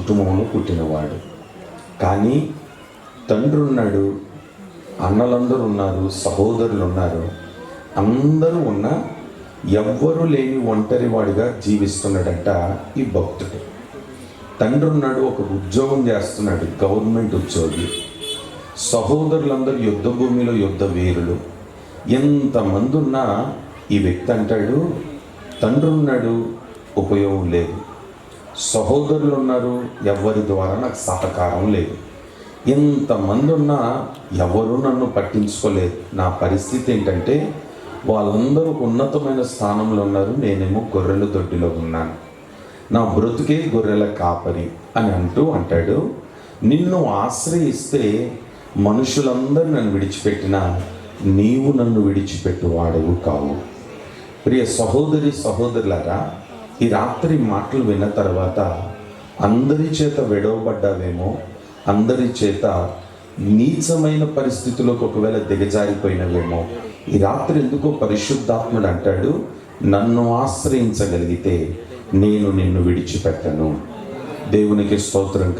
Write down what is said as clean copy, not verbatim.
కుటుంబంలో పుట్టినవాడు. కానీ తండ్రి ఉన్నాడు, అన్నలందరూ ఉన్నారు, సహోదరులు ఉన్నారు. అందరూ ఉన్న ఎవ్వరూ లేని ఒంటరివాడిగా జీవిస్తున్నాడంట ఈ భక్తుడు. తండ్రి ఉన్నాడు, ఒక ఉద్యోగం చేస్తున్నాడు, గవర్నమెంట్ ఉద్యోగి. సహోదరులందరూ యుద్ధ భూమిలో యుద్ధ వీరులు. ఎంతమంది ఉన్నా ఈ వ్యక్తి అంటాడు, తండ్రి ఉన్నాడు, ఉపయోగం లేదు. సహోదరులు ఉన్నారు, ఎవరి ద్వారా నాకు సహకారం లేదు. ఎంతమంది ఉన్నా ఎవరు నన్ను పట్టించుకోలేదు. నా పరిస్థితి ఏంటంటే వాళ్ళందరూ ఉన్నతమైన స్థానంలో ఉన్నారు, నేనేమో గొర్రెల దొడ్డిలో ఉన్నాను. నా బ్రతుకే గొర్రెల కాపరి అని అంటాడు. నిన్ను ఆశ్రయిస్తే మనుషులందరూ నన్ను విడిచిపెట్టినా నీవు నన్ను విడిచిపెట్టు వాడవు కావు. ప్రియ సహోదరులారా, ఈ రాత్రి మాటలు విన్న తర్వాత అందరి చేత విడవబడ్డావేమో, అందరి చేత నీచమైన పరిస్థితుల్లోకి ఒకవేళ దిగజారిపోయినవేమో, ఈ రాత్రి ఎందుకో పరిశుద్ధాత్ముడు అంటాడు, నన్ను ఆశ్రయించగలిగితే నేను నిన్ను విడిచిపెట్టను. దేవునికి స్తోత్రం.